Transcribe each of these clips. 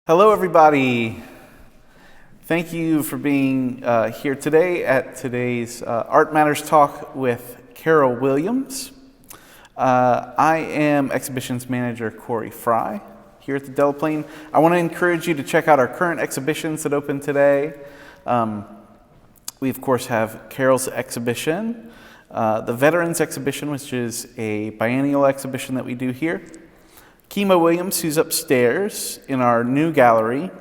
Hello, everybody. Thank you for being here today at today's Art Matters talk with Carol Williams. I am Exhibitions Manager Corey Fry here at the Delaplane. I want to encourage you to check out our current exhibitions that open today. We, of course, have Carol's exhibition, the Veterans Exhibition, which is a biennial exhibition that we do here. Kima Williams, who's upstairs in our new gallery,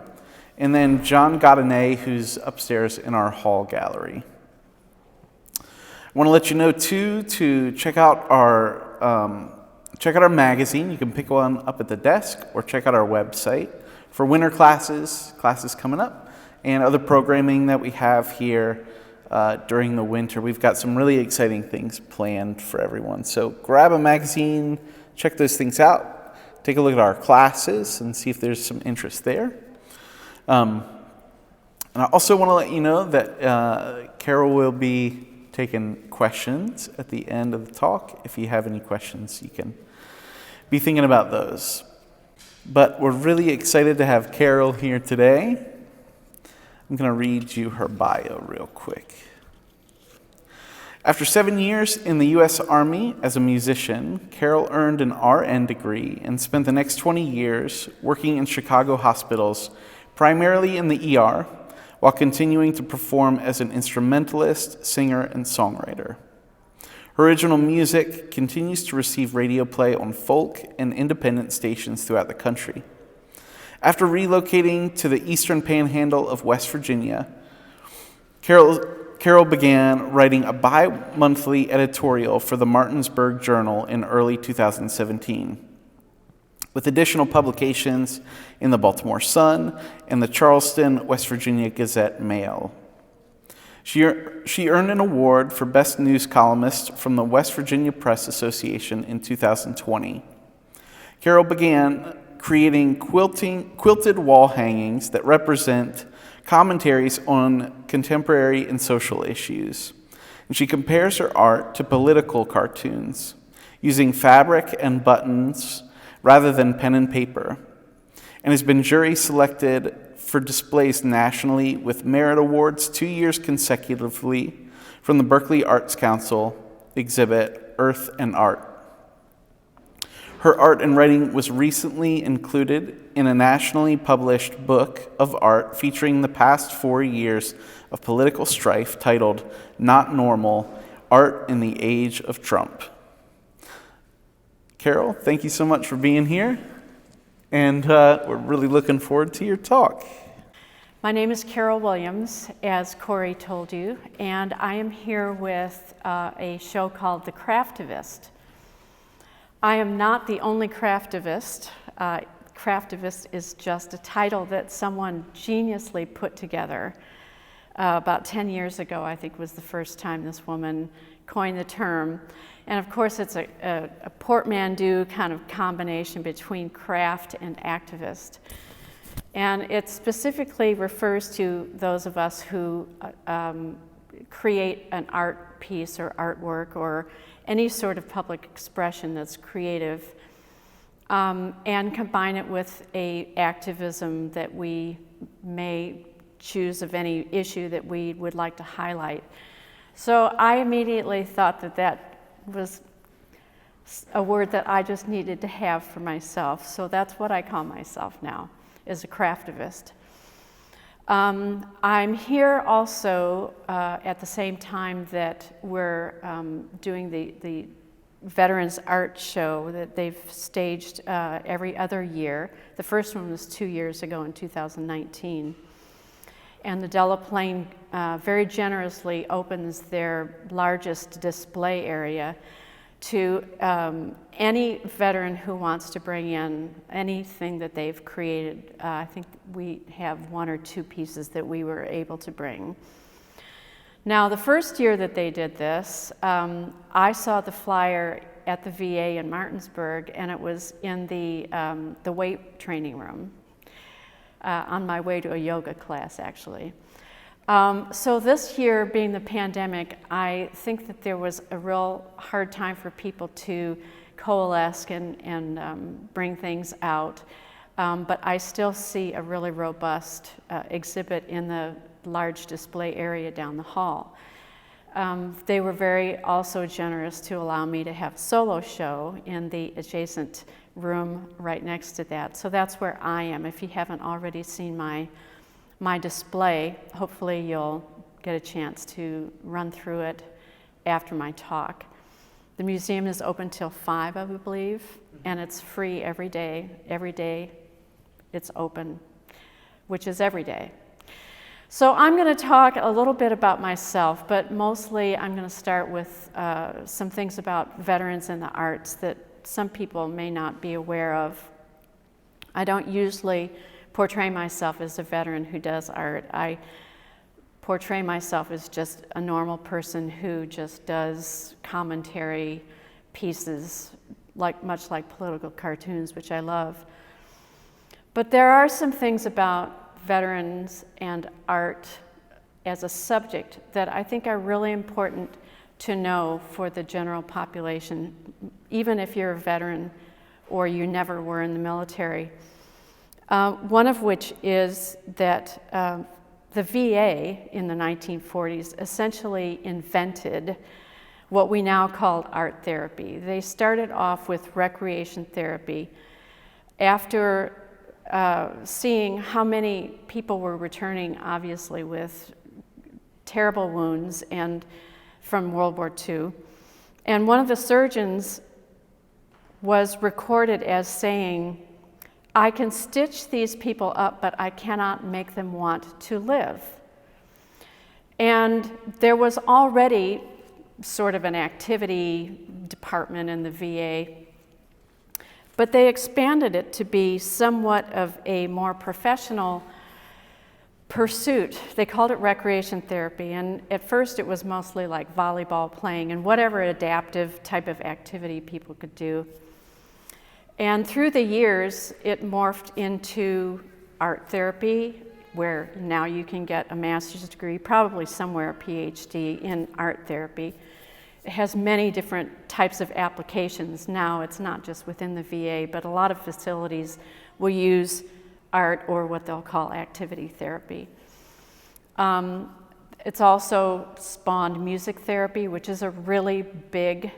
and then John Godinay, who's upstairs in our hall gallery. I want to let you know, too, to check out our magazine. You can pick one up at the desk or check out our website for winter classes coming up, and other programming that we have here during the winter. We've got some really exciting things planned for everyone. So grab a magazine, check those things out. Take a look at our classes and see if there's some interest there. And I also want to let you know that Carol will be taking questions at the end of the talk. If you have any questions, you can be thinking about those. But we're really excited to have Carol here today. I'm going to read you her bio real quick. After 7 years in the U.S. Army as a musician, Carol earned an RN degree and spent the next 20 years working in Chicago hospitals, primarily in the ER, while continuing to perform as an instrumentalist, singer, and songwriter. Her original music continues to receive radio play on folk and independent stations throughout the country. After relocating to the eastern panhandle of West Virginia, Carol began writing a bi-monthly editorial for the Martinsburg Journal in early 2017, with additional publications in the Baltimore Sun and the Charleston, West Virginia Gazette-Mail. She earned an award for Best News Columnist from the West Virginia Press Association in 2020. Carol began creating quilted wall hangings that represent commentaries on contemporary and social issues. And she compares her art to political cartoons, using fabric and buttons rather than pen and paper, and has been jury selected for displays nationally with merit awards 2 years consecutively from the Berkeley Arts Council exhibit Earth and Art. Her art and writing was recently included in a nationally published book of art featuring the past 4 years of political strife titled Not Normal: Art in the Age of Trump. Carol, thank you so much for being here, and we're really looking forward to your talk. My name is Carol Williams, as Corey told you, and I am here with a show called The Craftivist. I am not the only craftivist. Craftivist is just a title that someone geniusly put together. About 10 years ago, I think, was the first time this woman coined the term. And of course, it's a portmanteau kind of combination between craft and activist. And it specifically refers to those of us who create an art piece or artwork or any sort of public expression that's creative, and combine it with a activism that we may choose of any issue that we would like to highlight. So I immediately thought that that was a word that I just needed to have for myself. So that's what I call myself now, is a craftivist. I'm here also at the same time that we're doing the Veterans Art Show that they've staged every other year. The first one was 2 years ago in 2019. And the Delaplane very generously opens their largest display area to any veteran who wants to bring in anything that they've created. I think we have 1 or 2 pieces that we were able to bring. Now, the first year that they did this, I saw the flyer at the VA in Martinsburg, and it was in the weight training room on my way to a yoga class, actually. So this year, being the pandemic, I think that there was a real hard time for people to coalesce and bring things out. but I still see a really robust exhibit in the large display area down the hall. They were very also generous to allow me to have a solo show in the adjacent room right next to that. So that's where I am. If you haven't already seen my display, hopefully you'll get a chance to run through it after my talk. The museum is open till 5, I believe, and it's free every day. Every day it's open, which is every day. So I'm going to talk a little bit about myself, but mostly I'm going to start with some things about veterans in the arts that some people may not be aware of. I don't usually portray myself as a veteran who does art. I portray myself as just a normal person who just does commentary pieces, much like political cartoons, which I love. But there are some things about veterans and art as a subject that I think are really important to know for the general population, even if you're a veteran or you never were in the military. One of which is that the VA in the 1940s essentially invented what we now call art therapy. They started off with recreation therapy after seeing how many people were returning, obviously, with terrible wounds and from World War II. And one of the surgeons was recorded as saying, "I can stitch these people up, but I cannot make them want to live." And there was already sort of an activity department in the VA, but they expanded it to be somewhat of a more professional pursuit. They called it recreation therapy, and at first it was mostly like volleyball playing and whatever adaptive type of activity people could do. And through the years, it morphed into art therapy, where now you can get a master's degree, probably somewhere a PhD in art therapy. It has many different types of applications. Now it's not just within the VA, but a lot of facilities will use art or what they'll call activity therapy. It's also spawned music therapy, which is a really big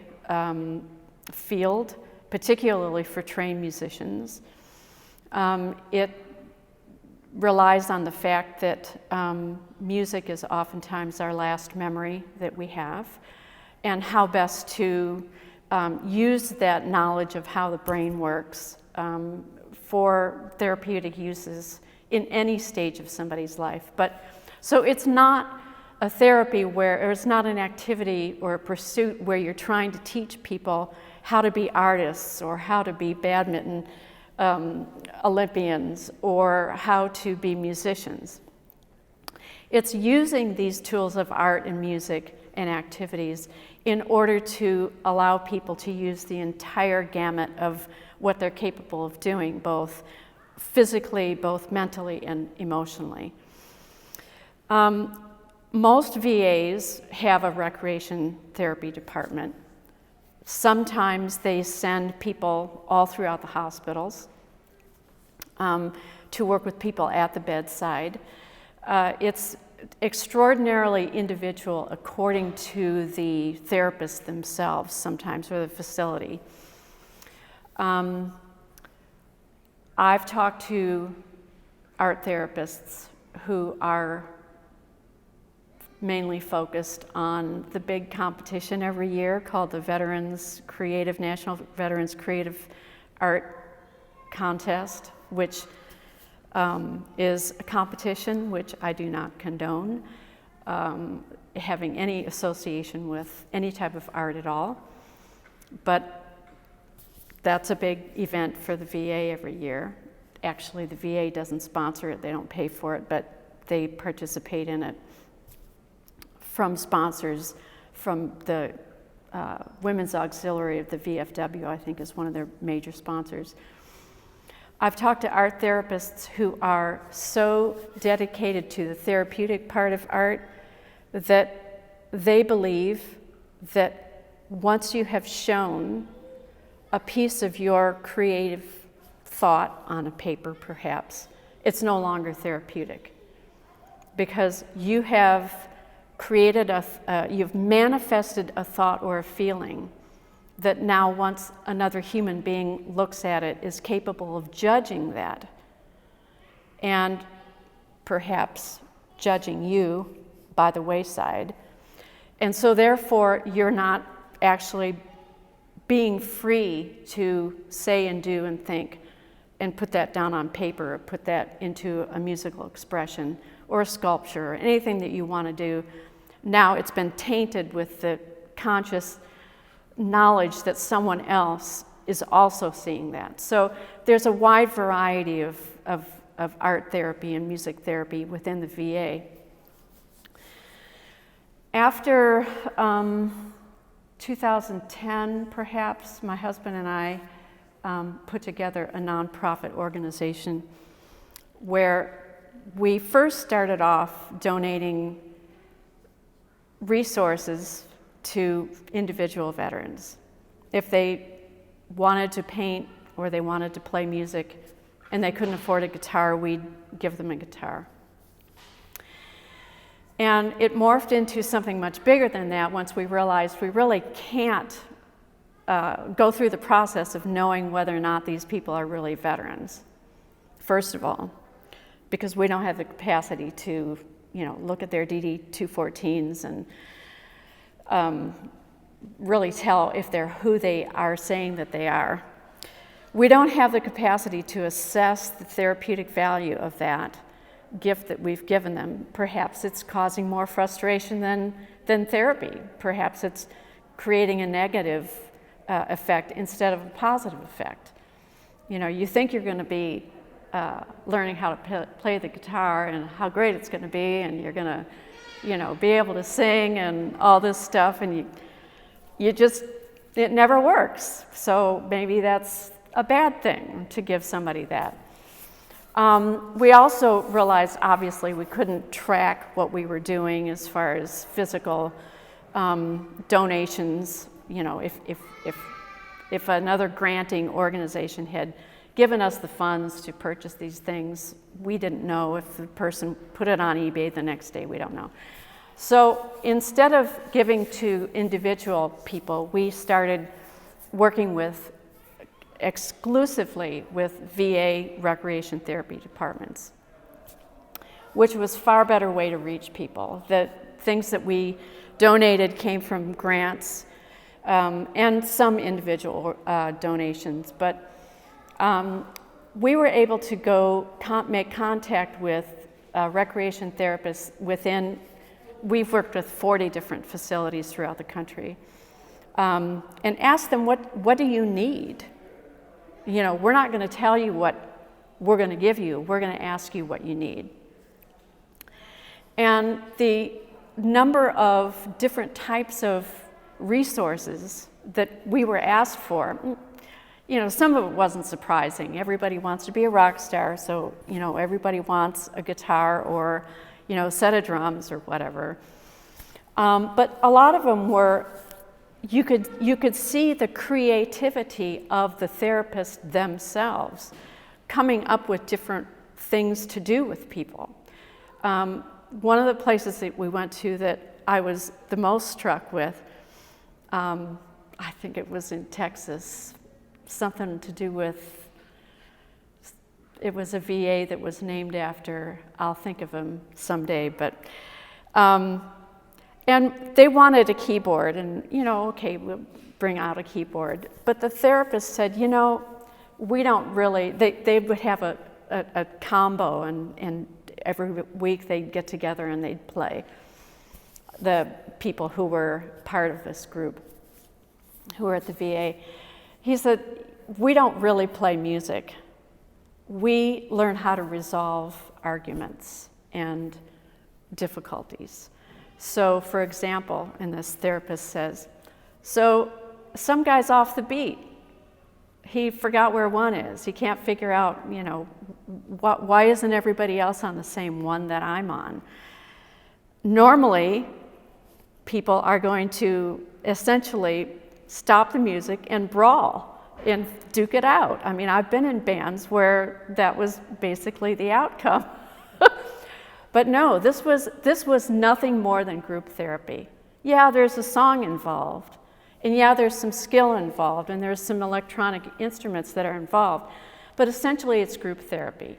field, particularly for trained musicians. It relies on the fact that music is oftentimes our last memory that we have, and how best to use that knowledge of how the brain works for therapeutic uses in any stage of somebody's life. So it's not a therapy or it's not an activity or a pursuit where you're trying to teach people how to be artists or how to be badminton Olympians or how to be musicians. It's using these tools of art and music and activities in order to allow people to use the entire gamut of what they're capable of doing, both physically, both mentally, and emotionally. Most VAs have a recreation therapy department. Sometimes they send people all throughout the hospitals to work with people at the bedside. It's extraordinarily individual according to the therapists themselves sometimes, or the facility. I've talked to art therapists who are mainly focused on the big competition every year called the National Veterans Creative Art Contest, which is a competition which I do not condone having any association with any type of art at all. But that's a big event for the VA every year. Actually, the VA doesn't sponsor it, they don't pay for it, but they participate in it from sponsors from the Women's Auxiliary of the VFW, I think is one of their major sponsors. I've talked to art therapists who are so dedicated to the therapeutic part of art that they believe that once you have shown a piece of your creative thought on a paper, perhaps, it's no longer therapeutic, because you have created you've manifested a thought or a feeling that now, once another human being looks at it, is capable of judging that, and perhaps judging you by the wayside. And so therefore, you're not actually being free to say and do and think and put that down on paper, or put that into a musical expression or a sculpture or anything that you want to do. Now it's been tainted with the conscious knowledge that someone else is also seeing that. So there's a wide variety of art therapy and music therapy within the VA. After 2010, perhaps, my husband and I put together a nonprofit organization where we first started off donating resources to individual veterans. If they wanted to paint or they wanted to play music and they couldn't afford a guitar, we'd give them a guitar. And it morphed into something much bigger than that once we realized we really can't go through the process of knowing whether or not these people are really veterans, first of all, because we don't have the capacity to, look at their DD-214s and really tell if they're who they are saying that they are. We don't have the capacity to assess the therapeutic value of that gift that we've given them. Perhaps it's causing more frustration than therapy. Perhaps it's creating a negative effect instead of a positive effect. You think you're going to be learning how to play the guitar and how great it's going to be, and you're going to be able to sing and all this stuff, and it never works. So maybe that's a bad thing to give somebody that. We also realized, obviously, we couldn't track what we were doing as far as physical donations. If another granting organization had given us the funds to purchase these things, we didn't know if the person put it on eBay the next day. We don't know. So instead of giving to individual people, we started working exclusively with VA recreation therapy departments, which was a far better way to reach people. The things that we donated came from grants and some individual donations, but we were able to go make contact with recreation therapists we've worked with 40 different facilities throughout the country, and ask them, what do you need? We're not going to tell you what we're going to give you. We're going to ask you what you need. And the number of different types of resources that we were asked for, some of it wasn't surprising. Everybody wants to be a rock star, so, everybody wants a guitar or, a set of drums or whatever. But a lot of them were, you could see the creativity of the therapists themselves coming up with different things to do with people. One of the places that we went to that I was the most struck with, I think it was in Texas, something to do with, it was a VA that was named after, I'll think of him someday, but, and they wanted a keyboard, and, okay, we'll bring out a keyboard. But the therapist said, we don't really, they would have a combo, and every week they'd get together and they'd play. The people who were part of this group, who were at the VA, he said, we don't really play music. We learn how to resolve arguments and difficulties. So, for example, and this therapist says, so some guy's off the beat. He forgot where one is. He can't figure out, why isn't everybody else on the same one that I'm on? Normally, people are going to essentially stop the music and brawl and duke it out. I mean, I've been in bands where that was basically the outcome. But no, this was nothing more than group therapy. Yeah, there's a song involved, and yeah, there's some skill involved, and there's some electronic instruments that are involved, but essentially it's group therapy.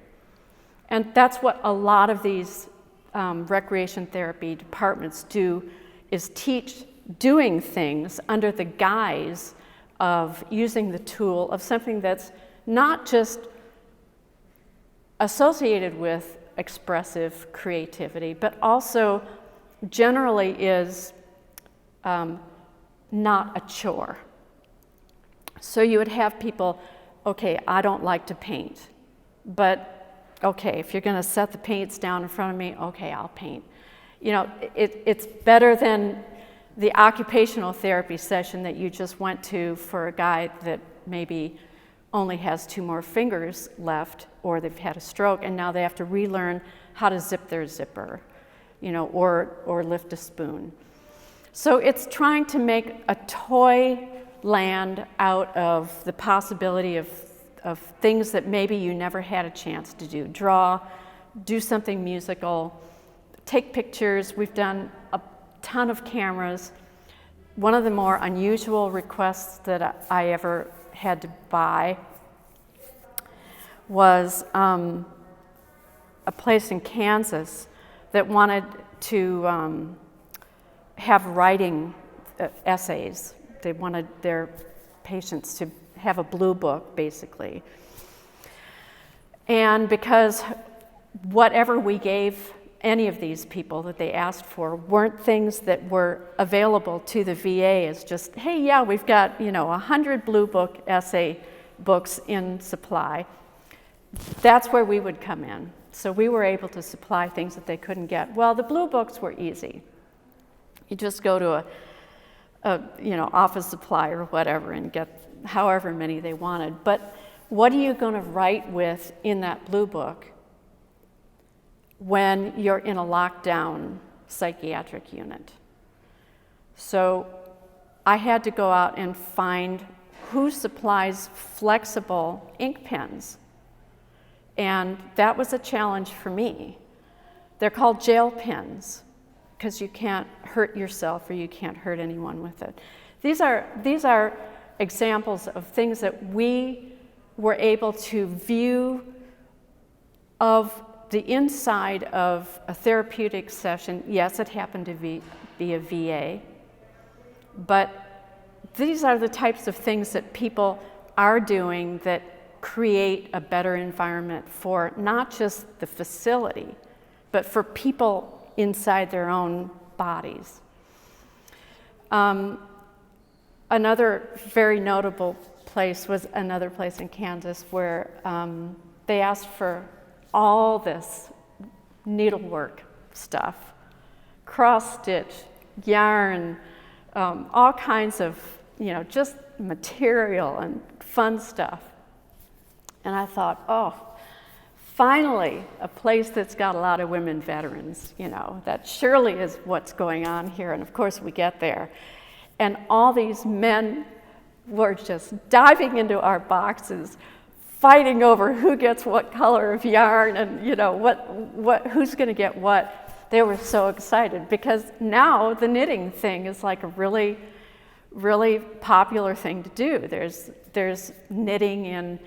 And that's what a lot of these recreation therapy departments do, is teach doing things under the guise of using the tool of something that's not just associated with expressive creativity, but also generally is not a chore. So you would have people, okay, I don't like to paint, but okay, if you're going to set the paints down in front of me, okay, I'll paint. You know, it's better than the occupational therapy session that you just went to for a guy that maybe only has 2 more fingers left, or they've had a stroke and now they have to relearn how to zip their zipper, you know, or lift a spoon. So it's trying to make a toy land out of the possibility of things that maybe you never had a chance to do. Draw, do something musical, take pictures. We've done a ton of cameras. One of the more unusual requests that I ever had to buy was a place in Kansas that wanted to have writing essays. They wanted their patients to have a blue book, basically. And because whatever we gave any of these people that they asked for weren't things that were available to the VA as just, hey, yeah, we've got, 100 blue book essay books in supply. That's where we would come in. So we were able to supply things that they couldn't get. Well, the blue books were easy. You just go to a office supply or whatever and get however many they wanted. But what are you going to write with in that blue book when you're in a lockdown psychiatric unit? So I had to go out and find who supplies flexible ink pens. And that was a challenge for me. They're called jail pens because you can't hurt yourself or you can't hurt anyone with it. These are examples of things that we were able to view of the inside of a therapeutic session. Yes, it happened to be a VA, but these are the types of things that people are doing that create a better environment for not just the facility, but for people inside their own bodies. Another very notable place was another place in Kansas where they asked for all this needlework stuff, cross-stitch, yarn, all kinds of, just material and fun stuff. And I thought, oh, finally, a place that's got a lot of women veterans, that surely is what's going on here. And of course we get there. And all these men were just diving into our boxes, fighting over who gets what color of yarn and who's going to get what. They were so excited because now the knitting thing is like a really, really popular thing to do. There's knitting in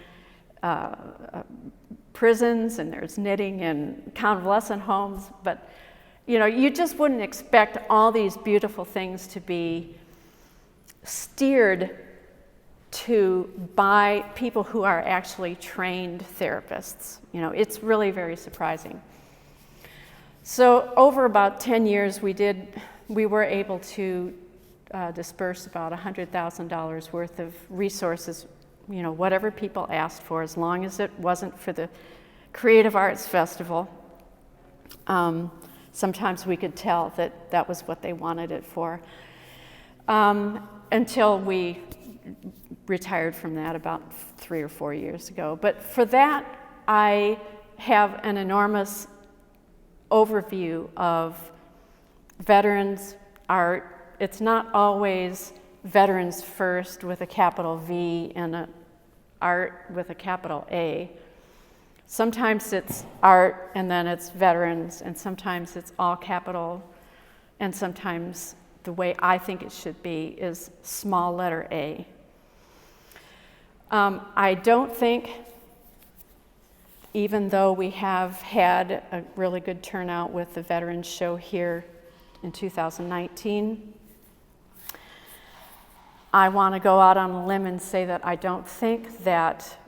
prisons and there's knitting in convalescent homes, but you just wouldn't expect all these beautiful things to be steered to by people who are actually trained therapists. It's really very surprising. So over about 10 years, we were able to disperse about $100,000 worth of resources, whatever people asked for, as long as it wasn't for the Creative Arts Festival. Sometimes we could tell that was what they wanted it for. Until we retired from that about 3 or 4 years ago. But for that, I have an enormous overview of veterans art. It's not always Veterans First with a capital V and a Art with a capital A. Sometimes it's art and then it's veterans, and sometimes it's all capital, and sometimes the way I think it should be is small letter A. I don't think, even though we have had a really good turnout with the Veterans Show here in 2019, I want to go out on a limb and say that I don't think that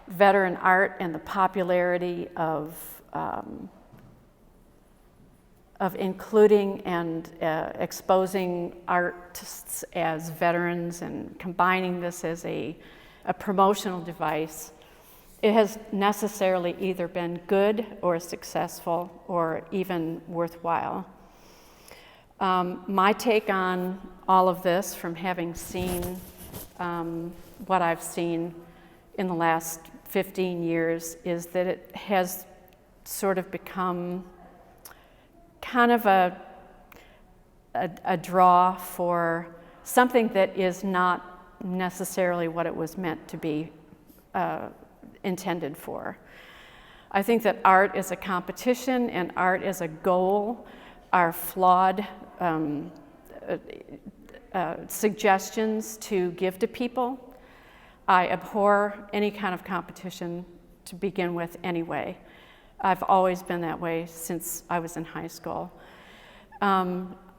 veteran art and the popularity of including and exposing artists as veterans and combining this as a promotional device, it has necessarily either been good or successful or even worthwhile. My take on all of this, from having seen what I've seen in the last 15 years, is that it has sort of become kind of a draw for something that is not necessarily what it was meant to be intended for. I think that art as a competition and art as a goal are flawed suggestions to give to people. I abhor any kind of competition to begin with anyway. I've always been that way since I was in high school.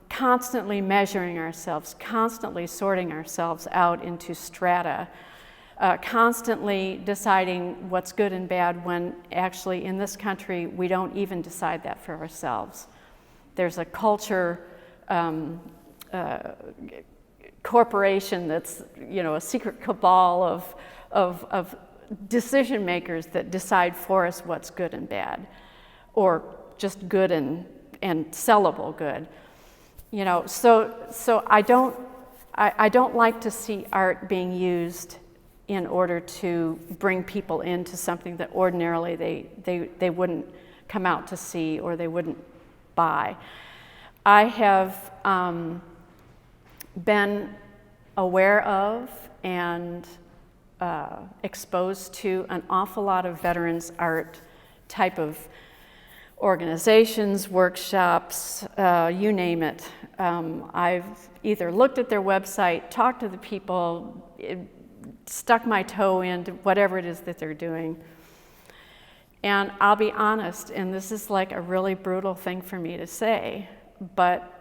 Constantly measuring ourselves, constantly sorting ourselves out into strata, constantly deciding what's good and bad, when actually in this country we don't even decide that for ourselves. There's a culture corporation that's, you know, a secret cabal of decision makers that decide for us what's good and bad, or just good and sellable good. You know, so I don't like to see art being used in order to bring people into something that ordinarily they wouldn't come out to see or they wouldn't buy. I have been aware of and exposed to an awful lot of veterans art type of organizations, workshops, you name it. I've either looked at their website, talked to the people, stuck my toe into whatever it is that they're doing. And I'll be honest, and this is like a really brutal thing for me to say, but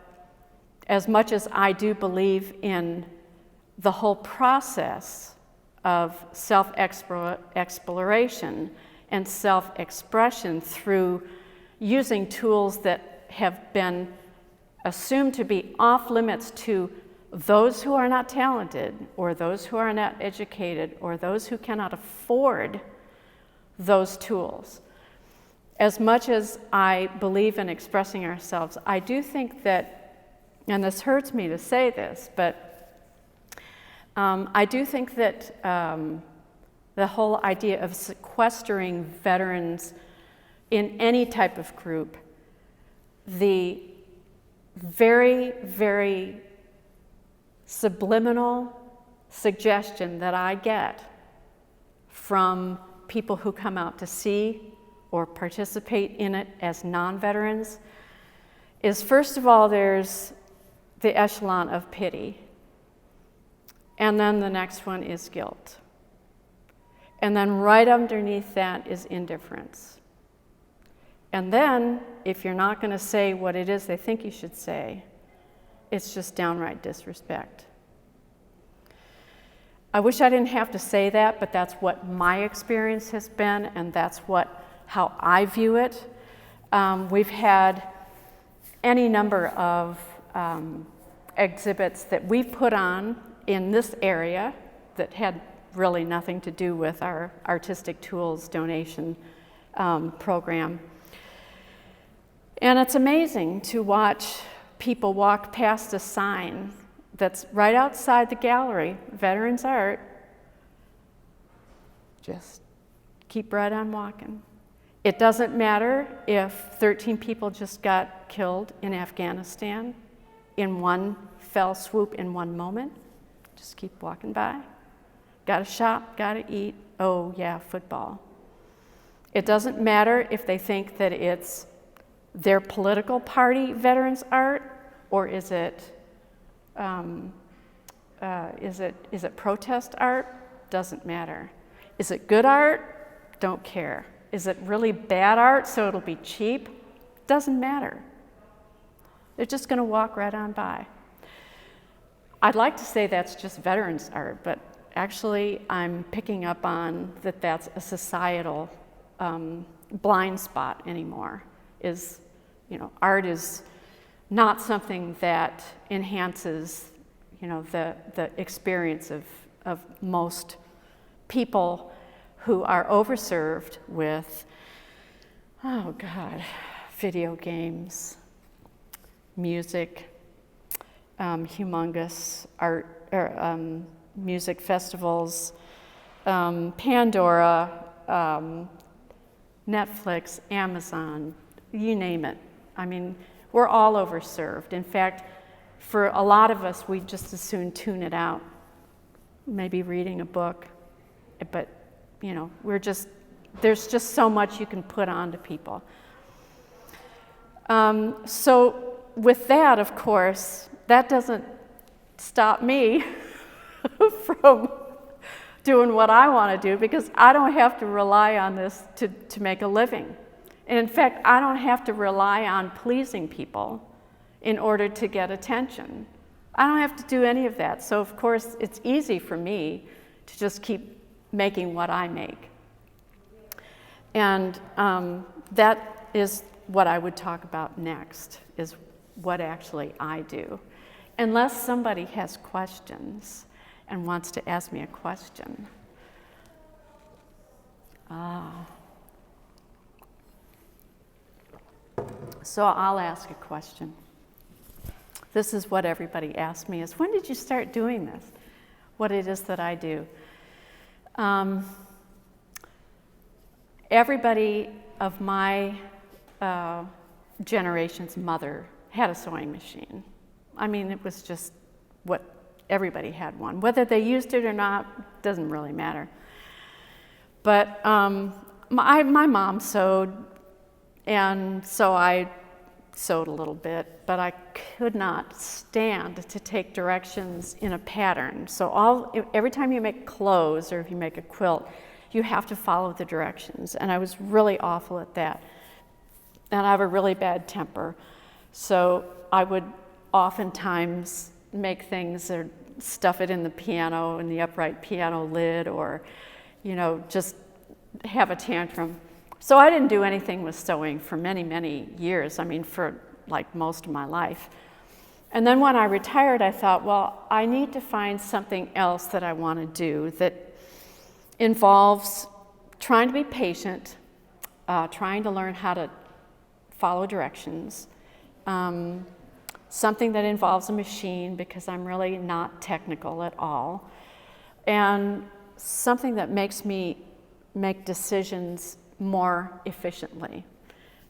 as much as I do believe in the whole process of self-exploration and self-expression through using tools that have been assumed to be off limits to those who are not talented, or those who are not educated, or those who cannot afford those tools. As much as I believe in expressing ourselves, I do think that, and this hurts me to say this, but I do think that the whole idea of sequestering veterans in any type of group, the very, very subliminal suggestion that I get from people who come out to see or participate in it as non-veterans is, first of all, there's the echelon of pity, and then the next one is guilt, and then right underneath that is indifference. And then, if you're not going to say what it is they think you should say, it's just downright disrespect. I wish I didn't have to say that, but that's what my experience has been, and that's how I view it. We've had any number of exhibits that we've put on in this area that had really nothing to do with our Artistic Tools donation program. And it's amazing to watch people walk past a sign that's right outside the gallery, Veterans Art, just keep right on walking. It doesn't matter if 13 people just got killed in Afghanistan. in one fell swoop in one moment. Just keep walking by. Gotta shop, gotta eat. Oh yeah, football. It doesn't matter if they think that it's their political party veterans art, or is it protest art? Doesn't matter. Is it good art? Don't care. Is it really bad art so it'll be cheap? Doesn't matter. They're just going to walk right on by. I'd like to say that's just veterans art, but actually I'm picking up on that that's a societal blind spot anymore. Art is not something that enhances, the experience of most people who are overserved with, video games, music, humongous art, music festivals, Pandora, Netflix, Amazon, you name it. I mean, we're all overserved. In fact, for a lot of us, we just as soon tune it out, maybe reading a book, but there's just so much you can put on to people. So with that, of course, that doesn't stop me from doing what I want to do, because I don't have to rely on this to make a living. And in fact, I don't have to rely on pleasing people in order to get attention. I don't have to do any of that. So of course, it's easy for me to just keep making what I make. And that is what I would talk about next, is what actually I do. Unless somebody has questions and wants to ask me a question. So I'll ask a question. This is what everybody asks me, is when did you start doing this? What it is that I do. Everybody of my generation's mother had a sewing machine. I mean, it was just what everybody had one. Whether they used it or not doesn't really matter. But my mom sewed, and so I sewed a little bit, but I could not stand to take directions in a pattern. So every time you make clothes or if you make a quilt, you have to follow the directions, and I was really awful at that. And I have a really bad temper, so I would oftentimes make things or stuff it in the piano, in the upright piano lid, or just have a tantrum. So I didn't do anything with sewing for many, many years. I mean, for like most of my life. And then when I retired, I thought, well, I need to find something else that I want to do that involves trying to be patient, trying to learn how to follow directions, something that involves a machine, because I'm really not technical at all, and something that makes me make decisions more efficiently,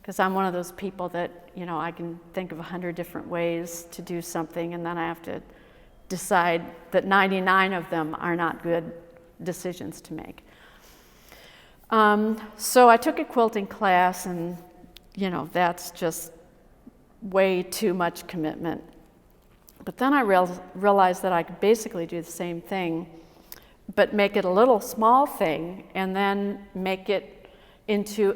because I'm one of those people that, I can think of 100 different ways to do something, and then I have to decide that 99 of them are not good decisions to make. So I took a quilting class, and that's just way too much commitment. But then I realized that I could basically do the same thing, but make it a little small thing, and then make it into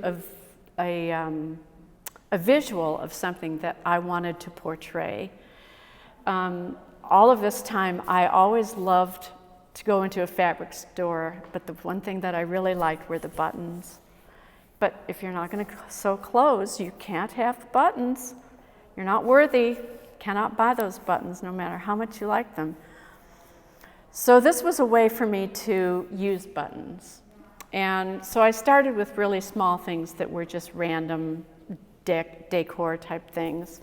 a visual of something that I wanted to portray. All of this time, I always loved to go into a fabric store, but the one thing that I really liked were the buttons. But if you're not going to sew clothes, you can't have the buttons. You're not worthy. Cannot buy those buttons, no matter how much you like them. So this was a way for me to use buttons. And so I started with really small things that were just random decor type things.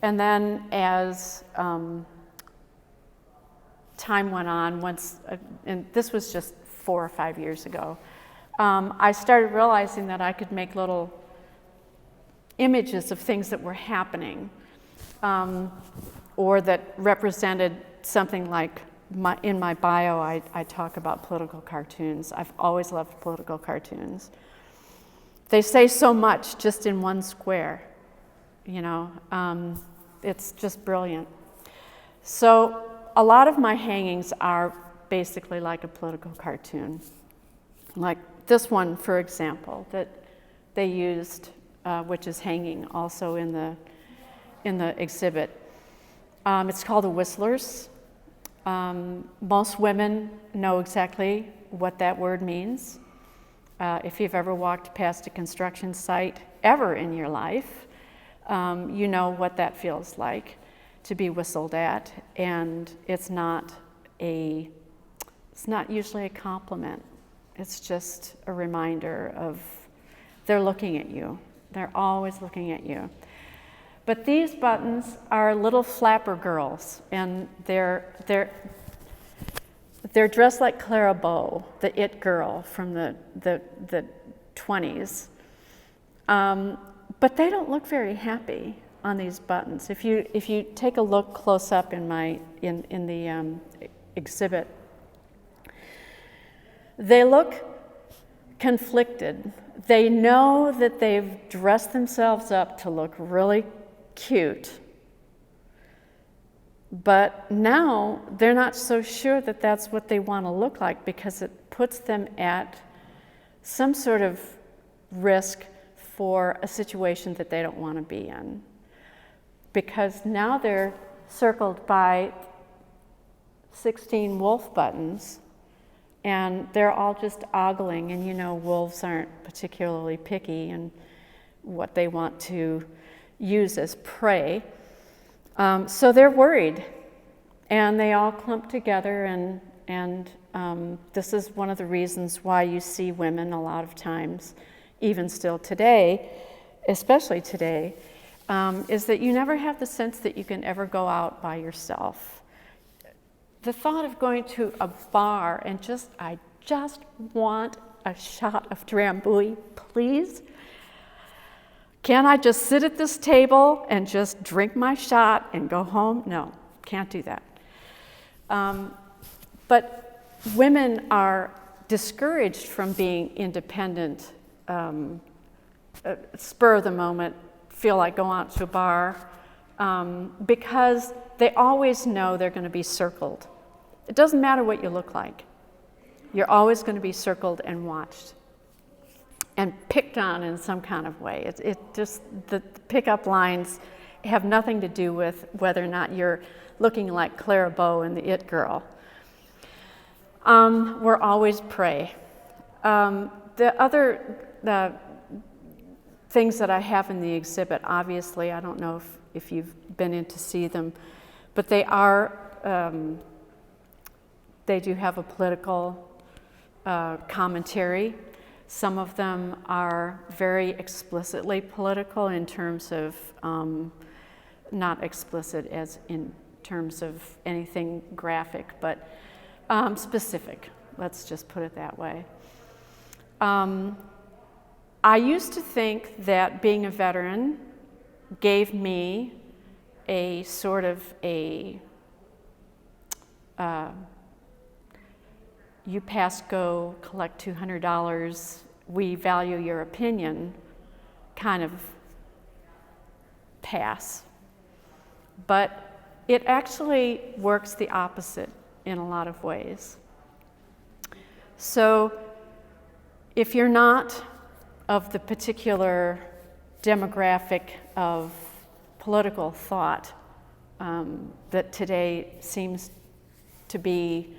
And then as time went on, and this was just 4 or 5 years ago, I started realizing that I could make little images of things that were happening. or that represented something like, in my bio, I talk about political cartoons. I've always loved political cartoons. They say so much just in one square, you know. It's just brilliant. So a lot of my hangings are basically like a political cartoon. Like this one, for example, that they used, which is hanging also in the exhibit. It's called the Whistlers. Most women know exactly what that word means. If you've ever walked past a construction site ever in your life, you know what that feels like to be whistled at, and it's not usually a compliment. It's just a reminder of they're looking at you. They're always looking at you. But these buttons are little flapper girls, and they're dressed like Clara Bow, the it girl from the 20s. But they don't look very happy on these buttons. If you take a look close up in the exhibit, they look conflicted. They know that they've dressed themselves up to look really cute, but now they're not so sure that that's what they want to look like, because it puts them at some sort of risk for a situation that they don't want to be in, because now they're circled by 16 wolf buttons, and they're all just ogling, and you know wolves aren't particularly picky in what they want to use as prey. So they're worried, and they all clump together, and this is one of the reasons why you see women a lot of times, even still today, especially today, is that you never have the sense that you can ever go out by yourself. The thought of going to a bar and I just want a shot of Drambuie, please. Can I just sit at this table and just drink my shot and go home? No, can't do that. But women are discouraged from being independent, spur of the moment, feel like going out to a bar, because they always know they're going to be circled. It doesn't matter what you look like. You're always going to be circled and watched and picked on in some kind of way. It just, the pickup lines have nothing to do with whether or not you're looking like Clara Bow and the It Girl. We're always prey. The other things that I have in the exhibit, obviously, I don't know if you've been in to see them, but they do have a political commentary. Some of them are very explicitly political in terms of, not explicit as in terms of anything graphic, but specific. Let's just put it that way. I used to think that being a veteran gave me a sort of you pass, go, collect $200, we value your opinion kind of pass. But it actually works the opposite in a lot of ways. So if you're not of the particular demographic of political thought that today seems to be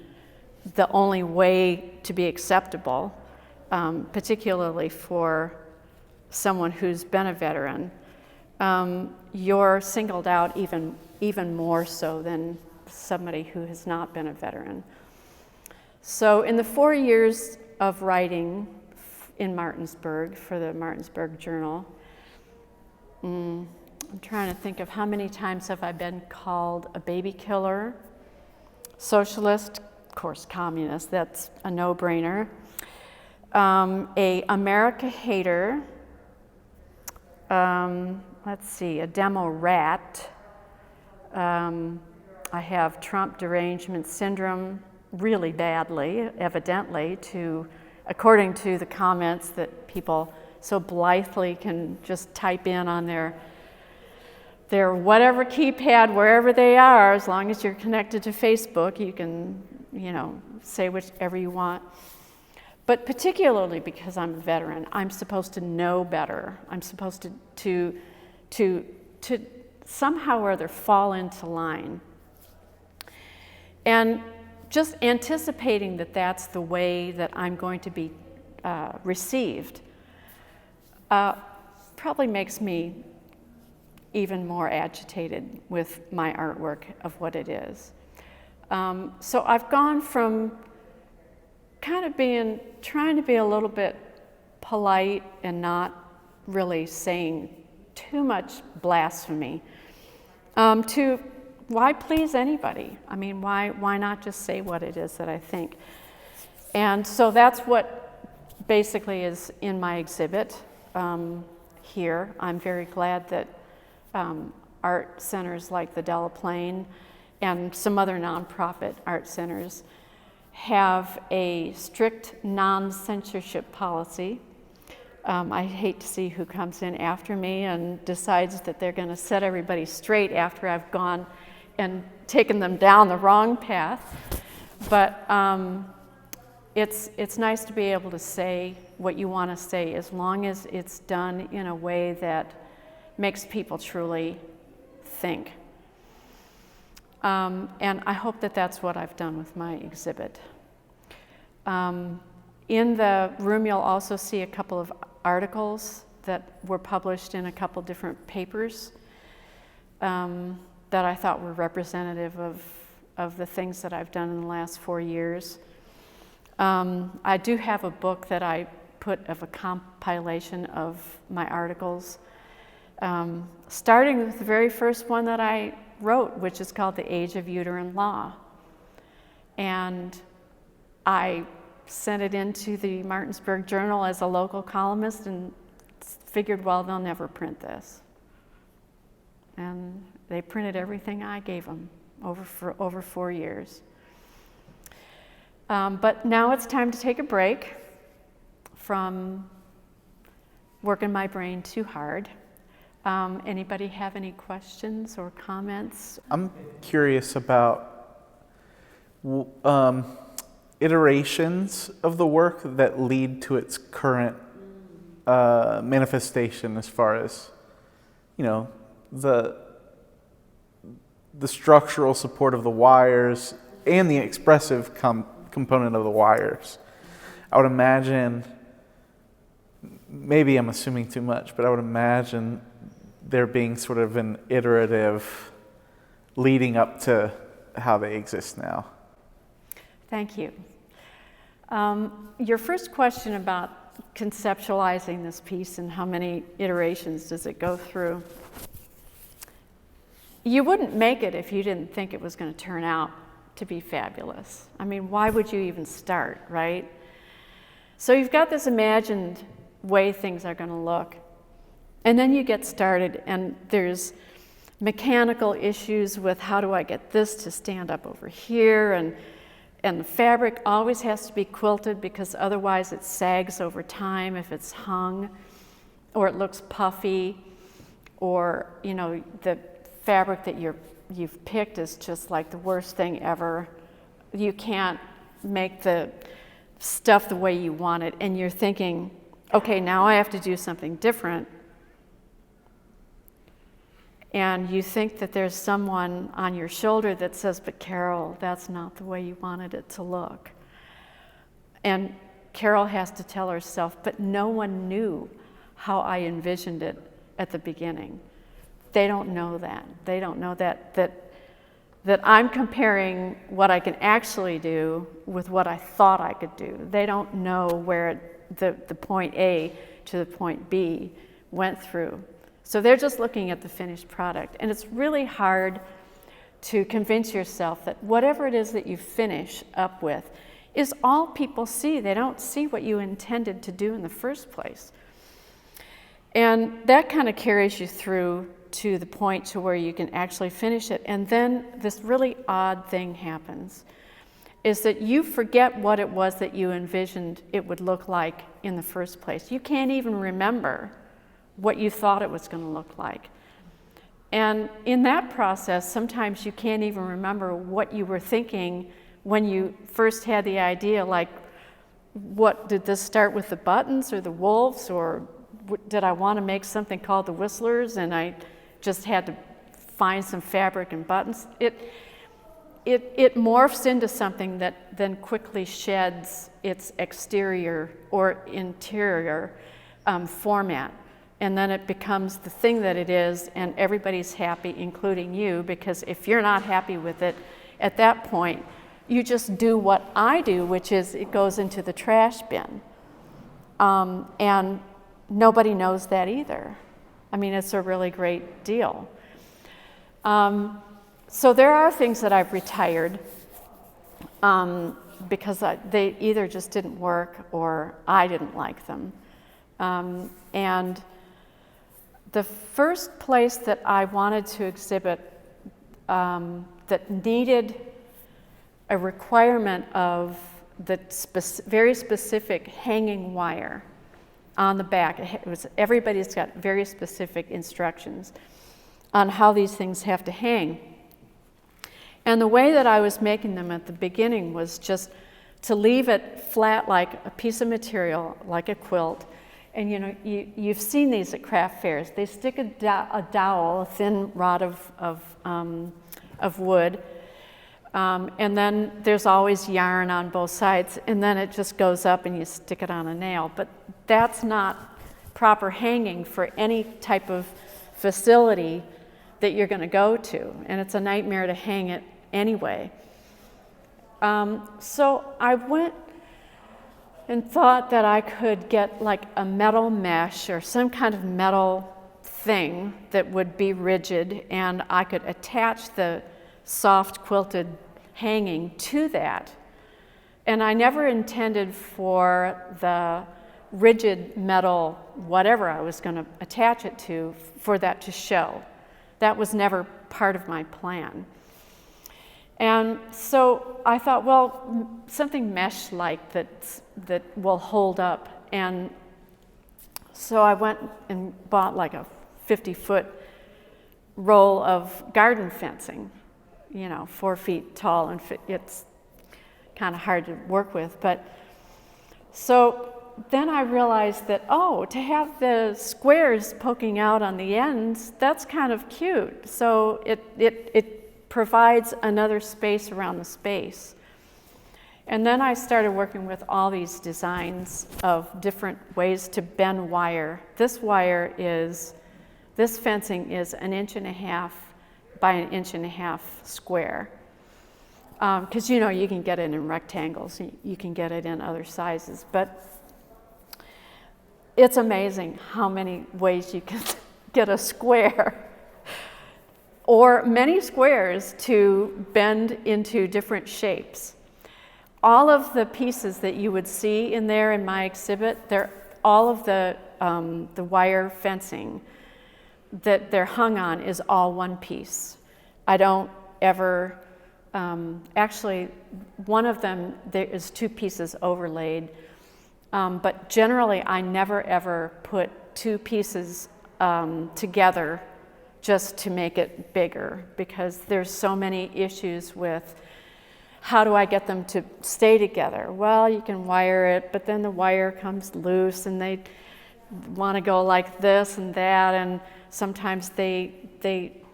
the only way to be acceptable, particularly for someone who's been a veteran, you're singled out even more so than somebody who has not been a veteran. So in the 4 years of writing in Martinsburg for the Martinsburg Journal, I'm trying to think of how many times have I been called a baby killer, socialist, of course, communist, that's a no-brainer, a America hater, let's see, a demo rat, I have Trump derangement syndrome really badly, evidently, according to the comments that people so blithely can just type in on their whatever keypad, wherever they are. As long as you're connected to Facebook, you can, say whatever you want. But particularly because I'm a veteran, I'm supposed to know better. I'm supposed to somehow or other fall into line. And just anticipating that that's the way that I'm going to be received probably makes me even more agitated with my artwork of what it is. So I've gone from kind of trying to be a little bit polite and not really saying too much blasphemy, to why please anybody? I mean, why not just say what it is that I think? And so that's what basically is in my exhibit here. I'm very glad that art centers like the Delaplane and some other nonprofit art centers have a strict non-censorship policy. I hate to see who comes in after me and decides that they're going to set everybody straight after I've gone and taken them down the wrong path. But it's nice to be able to say what you want to say, as long as it's done in a way that makes people truly think. And I hope that that's what I've done with my exhibit. In the room, you'll also see a couple of articles that were published in a couple different papers that I thought were representative of the things that I've done in the last 4 years. I do have a book that I put of a compilation of my articles, starting with the very first one that I wrote, which is called The Age of Uterine Law. And I sent it into the Martinsburg Journal as a local columnist and figured, well, they'll never print this. And they printed everything I gave them for over 4 years. But now it's time to take a break from working my brain too hard. Anybody have any questions or comments? I'm curious about iterations of the work that lead to its current manifestation, as far as, the structural support of the wires and the expressive component of the wires. I would imagine, maybe I'm assuming too much, but I would imagine there being sort of an iterative leading up to how they exist now. Thank you. Your first question about conceptualizing this piece and how many iterations does it go through. You wouldn't make it if you didn't think it was going to turn out to be fabulous. I mean, why would you even start, right? So you've got this imagined way things are going to look. And then you get started, and there's mechanical issues with how do I get this to stand up over here, and the fabric always has to be quilted because otherwise it sags over time if it's hung, or it looks puffy, or the fabric that you've picked is just like the worst thing ever. You can't make the stuff the way you want it, and you're thinking, okay, now I have to do something different. And you think that there's someone on your shoulder that says, but Carol, that's not the way you wanted it to look. And Carol has to tell herself, but no one knew how I envisioned it at the beginning. They don't know that. They don't know that I'm comparing what I can actually do with what I thought I could do. They don't know where the point A to the point B went through. So they're just looking at the finished product. And it's really hard to convince yourself that whatever it is that you finish up with is all people see. They don't see what you intended to do in the first place. And that kind of carries you through to the point to where you can actually finish it. And then this really odd thing happens, is that you forget what it was that you envisioned it would look like in the first place. You can't even remember what you thought it was going to look like. And in that process, sometimes you can't even remember what you were thinking when you first had the idea, like, what, did this start with the buttons or the wolves, or did I want to make something called the Whistlers and I just had to find some fabric and buttons? It morphs into something that then quickly sheds its exterior or interior format. And then it becomes the thing that it is, and everybody's happy, including you, because if you're not happy with it, at that point, you just do what I do, which is it goes into the trash bin. And nobody knows that either. I mean, it's a really great deal. So there are things that I've retired because they either just didn't work or I didn't like them. And the first place that I wanted to exhibit that needed a requirement of the very specific hanging wire on the back. Everybody's got very specific instructions on how these things have to hang. And the way that I was making them at the beginning was just to leave it flat like a piece of material, like a quilt. And you know, you've seen these at craft fairs. They stick a dowel, a thin rod of wood, and then there's always yarn on both sides, and then it just goes up and you stick it on a nail. But that's not proper hanging for any type of facility that you're going to go to, and it's a nightmare to hang it anyway. So I went and thought that I could get like a metal mesh or some kind of metal thing that would be rigid, and I could attach the soft quilted hanging to that. And I never intended for the rigid metal, whatever I was going to attach it to, for that to show. That was never part of my plan. And so I thought, well, something mesh-like that will hold up. And so I went and bought like a 50-foot roll of garden fencing, 4 feet tall, and it's kind of hard to work with. But so then I realized that, to have the squares poking out on the ends, that's kind of cute. So it provides another space around the space. And then I started working with all these designs of different ways to bend wire. This fencing is 1.5 inches by 1.5 inches square. Because you can get it in rectangles, you can get it in other sizes, but it's amazing how many ways you can get a square or many squares to bend into different shapes. All of the pieces that you would see in there in my exhibit, all of the wire fencing that they're hung on is all one piece. I don't ever, actually one of them, there is 2 pieces overlaid, but generally I never ever put 2 pieces together just to make it bigger, because there's so many issues with how do I get them to stay together? Well, you can wire it, but then the wire comes loose and they want to go like this and that, and sometimes they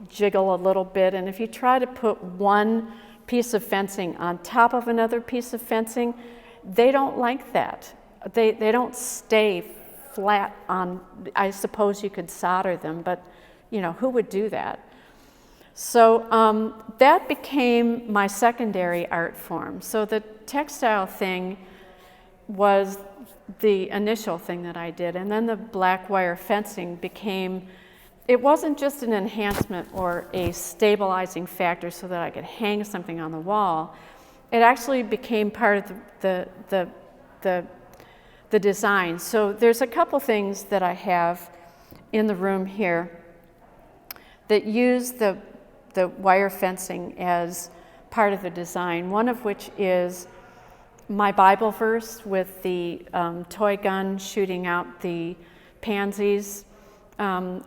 jiggle a little bit. And if you try to put one piece of fencing on top of another piece of fencing, they don't like that. They don't stay flat on, I suppose you could solder them, but who would do that? So that became my secondary art form. So the textile thing was the initial thing that I did, and then the black wire fencing became, it wasn't just an enhancement or a stabilizing factor so that I could hang something on the wall. It actually became part of the design. So there's a couple things that I have in the room here that use the wire fencing as part of the design, one of which is my Bible verse with the toy gun shooting out the pansies.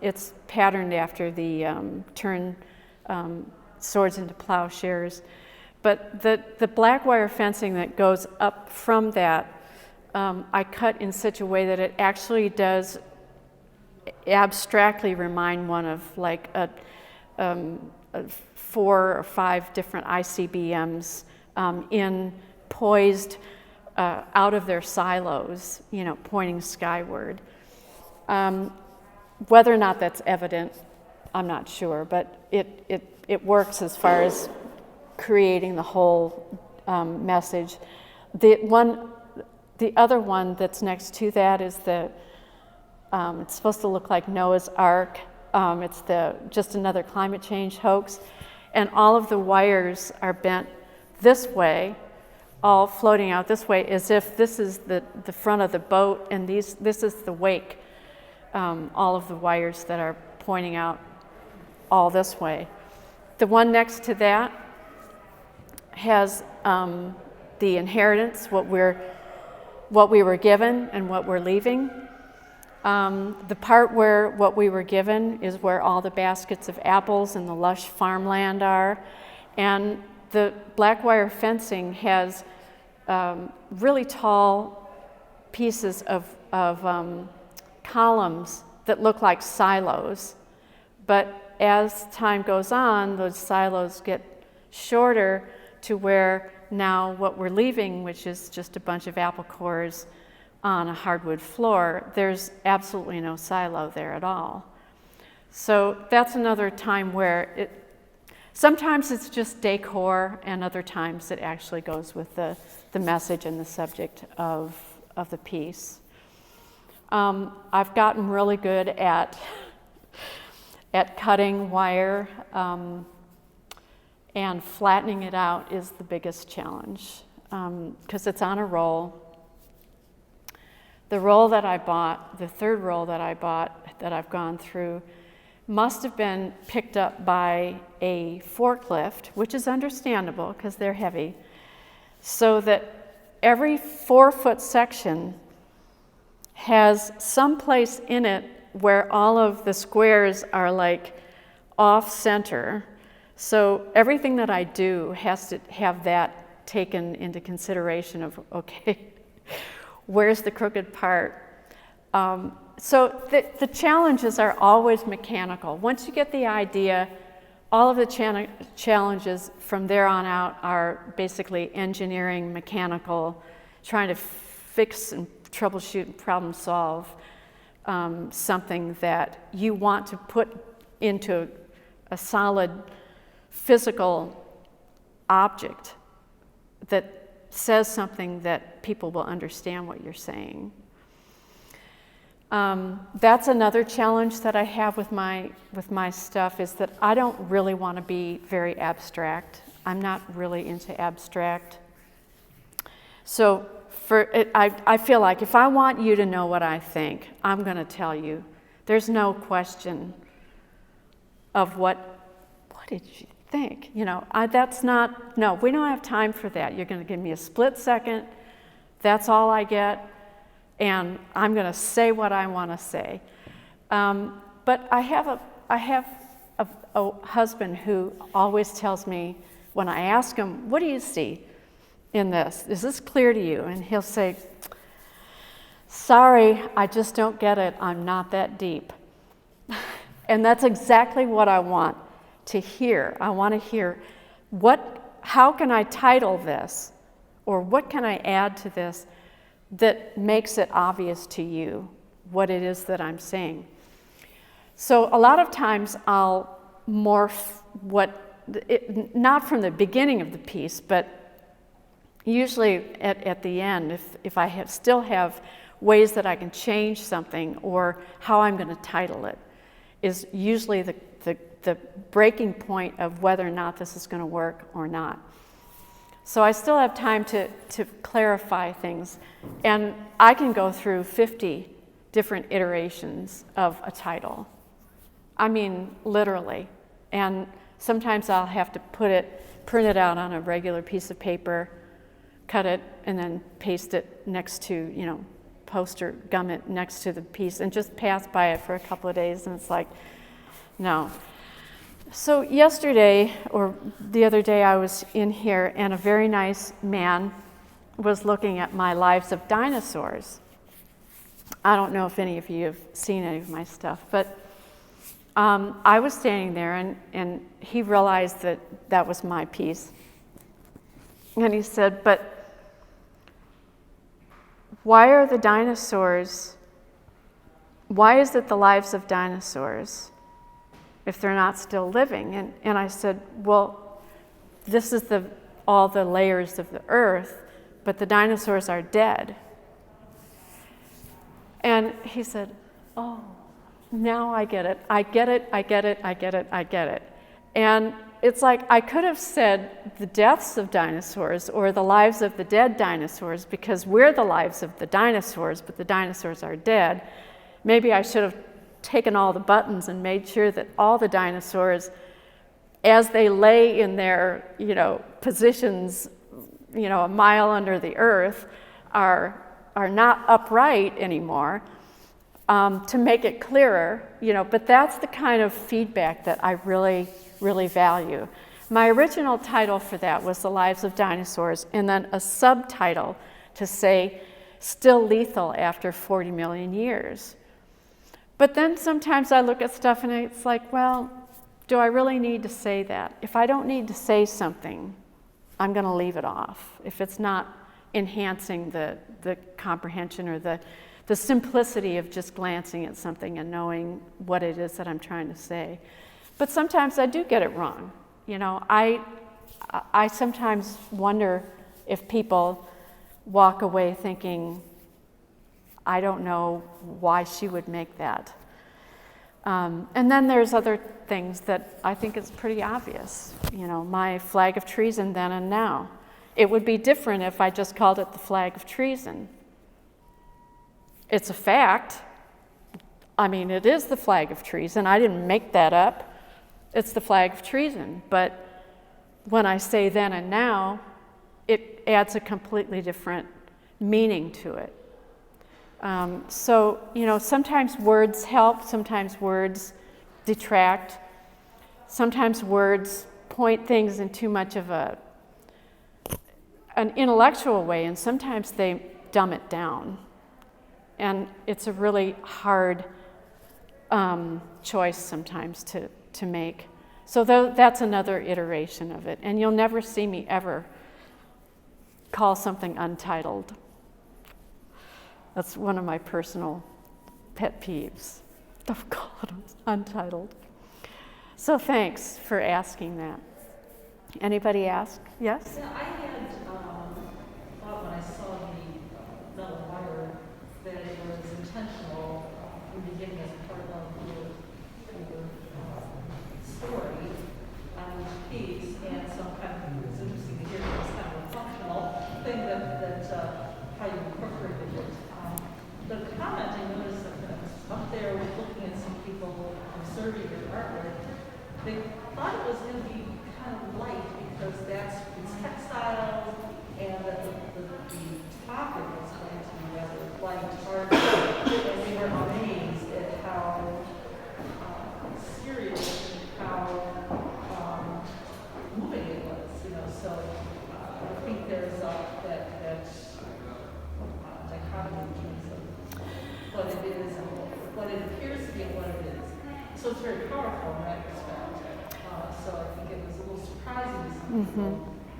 It's patterned after the turn swords into plowshares. But the black wire fencing that goes up from that, I cut in such a way that it actually does abstractly remind one of like a 4 or 5 different ICBMs poised out of their silos, pointing skyward. Whether or not that's evident, I'm not sure, but it works as far as creating the whole message. The other one that's next to that is it's supposed to look like Noah's Ark. It's just another climate change hoax, and all of the wires are bent this way, all floating out this way, as if this is the front of the boat, and this is the wake. All of the wires that are pointing out all this way. The one next to that has the inheritance, what we were given and what we're leaving. The part where what we were given is where all the baskets of apples and the lush farmland are. And the black wire fencing has really tall pieces of columns that look like silos. But as time goes on, those silos get shorter to where now what we're leaving, which is just a bunch of apple cores on a hardwood floor, there's absolutely no silo there at all. So that's another time where sometimes it's just decor, and other times it actually goes with the message and the subject of the piece. I've gotten really good at cutting wire, and flattening it out is the biggest challenge, because it's on a roll. The roll that I bought, the third roll that I bought that I've gone through, must have been picked up by a forklift, which is understandable because they're heavy, so that every 4-foot section has some place in it where all of the squares are like off center. So everything that I do has to have that taken into consideration of, okay, where's the crooked part? So the challenges are always mechanical. Once you get the idea, all of the challenges from there on out are basically engineering, mechanical, trying to fix and troubleshoot and problem solve something that you want to put into a solid physical object that says something that people will understand what you're saying. That's another challenge that I have with my stuff, is that I don't really want to be very abstract. I'm not really into abstract. So I feel like if I want you to know what I think, I'm going to tell you. There's no question of what did you think? That's not, no, we don't have time for that. You're going to give me a split second. That's all I get. And I'm going to say what I want to say. But I have a husband who always tells me, when I ask him, what do you see in this? Is this clear to you? And he'll say, sorry, I just don't get it. I'm not that deep. And that's exactly what I want to hear. I want to hear, how can I title this? Or what can I add to this that makes it obvious to you what it is that I'm saying? So a lot of times I'll morph not from the beginning of the piece, but usually at the end, if I still have ways that I can change something, or how I'm going to title it, is usually the breaking point of whether or not this is going to work or not. So I still have time to clarify things, and I can go through 50 different iterations of a title. I mean, literally. And sometimes I'll have to print it out on a regular piece of paper, cut it, and then paste it next to, poster, gum it next to the piece, and just pass by it for a couple of days, and it's like, no. So yesterday, or the other day, I was in here, and a very nice man was looking at my Lives of Dinosaurs. I don't know if any of you have seen any of my stuff, but I was standing there, and he realized that that was my piece. And he said, but why is it the Lives of Dinosaurs if they're not still living? And I said, well, this is all the layers of the earth, but the dinosaurs are dead. And he said, oh, now I get it. I get it. And it's like I could have said the deaths of dinosaurs or the lives of the dead dinosaurs, because we're the lives of the dinosaurs, but the dinosaurs are dead. Maybe I should have taken all the buttons and made sure that all the dinosaurs, as they lay in their, positions, a mile under the earth, are not upright anymore, to make it clearer, but that's the kind of feedback that I really, really value. My original title for that was The Lives of Dinosaurs, and then a subtitle to say, Still Lethal After 40 Million Years. But then sometimes I look at stuff and it's like, well, do I really need to say that? If I don't need to say something, I'm going to leave it off. If it's not enhancing the comprehension or the simplicity of just glancing at something and knowing what it is that I'm trying to say. But sometimes I do get it wrong. I sometimes wonder if people walk away thinking, I don't know why she would make that. And then there's other things that I think is pretty obvious. My flag of treason then and now. It would be different if I just called it the flag of treason. It's a fact. I mean, it is the flag of treason. I didn't make that up. It's the flag of treason. But when I say then and now, it adds a completely different meaning to it. So, sometimes words help, sometimes words detract, sometimes words point things in too much of an intellectual way, and sometimes they dumb it down. And it's a really hard choice sometimes to make. So that's another iteration of it. And you'll never see me ever call something untitled. That's one of my personal pet peeves. Don't call it untitled. So thanks for asking that. Anybody ask? Yes? Yeah, I had thought when I saw the metal wire that it was intentional in the beginning as part of your story on each piece, and so it's interesting to hear this kind of a functional thing that how you incorporated it. The comment I noticed that I was up there looking at some people observing your artwork, they thought it was going to be kind of light because it's textiles, and that the topic was going to be rather light art, and they were amazed at how serious and how moving it was. So I think there's that dichotomy in terms of what it is and what it appears to be and what it is. So it's very powerful in that respect. So I think it was a little surprising to some people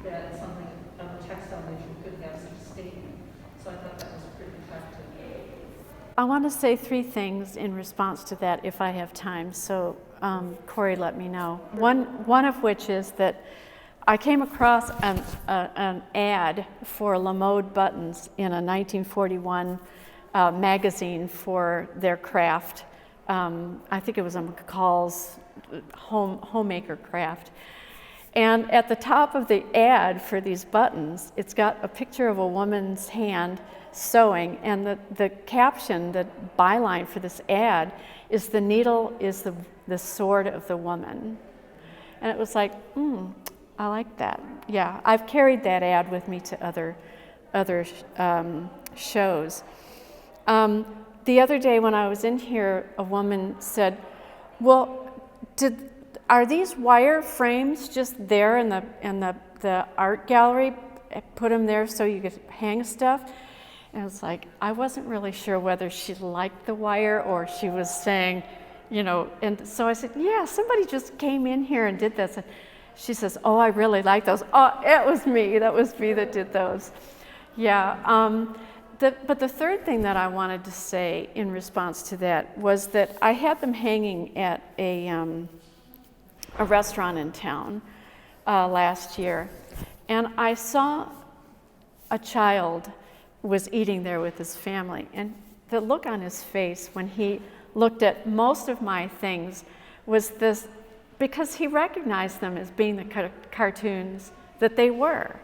that something of a textile nature could have such a statement. So I thought that was pretty effective. I want to say three things in response to that if I have time. So Corey, let me know. One of which is that I came across an ad for LaMode buttons in a 1941 magazine for their craft. I think it was a McCall's homemaker craft. And at the top of the ad for these buttons, it's got a picture of a woman's hand sewing, and the caption, the byline for this ad is, "The needle is the the sword of the woman. And it was like, I like that. Yeah, I've carried that ad with me to other shows. The other day when I was in here, a woman said, well, are these wire frames just there in the art gallery? Put them there so you could hang stuff? And I was like, I wasn't really sure whether she liked the wire or she was saying, you know, and so I said, yeah, somebody just came in here and did this. And she says, oh, I really like those. Oh, it was me. That was me that did those. Yeah. But the third thing that I wanted to say in response to that was that I had them hanging at a restaurant in town last year, and I saw a child was eating there with his family, and the look on his face when he looked at most of my things was this, because he recognized them as being the cartoons that they were.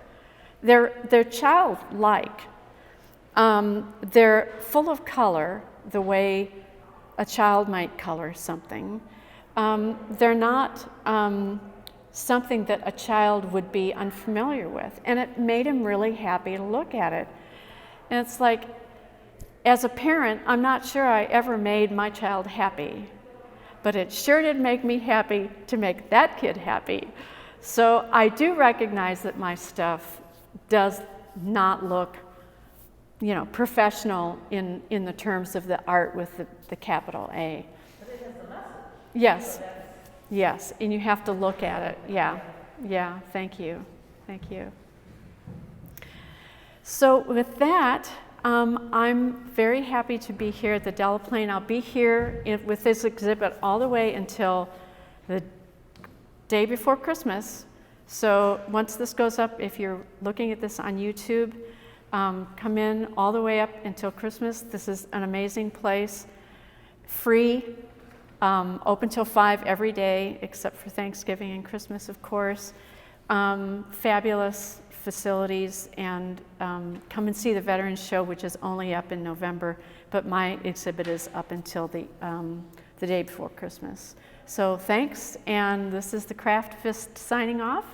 They're childlike. They're full of color, the way a child might color something. They're not something that a child would be unfamiliar with, and it made him really happy to look at it. And it's like, as a parent, I'm not sure I ever made my child happy, but it sure did make me happy to make that kid happy. So I do recognize that my stuff does not look, you know, professional in the terms of the art with the capital A. But it has a message. Yes, So yes, and you have to look at it. Yeah, yeah, thank you. So with that, I'm very happy to be here at the Delaplane. I'll be here with this exhibit all the way until the day before Christmas. So once this goes up, if you're looking at this on YouTube, come in all the way up until Christmas. This is an amazing place, free, open till 5 every day, except for Thanksgiving and Christmas, of course. Fabulous facilities, and come and see the Veterans Show, which is only up in November, but my exhibit is up until the day before Christmas. So thanks, and this is the Craft Fist signing off.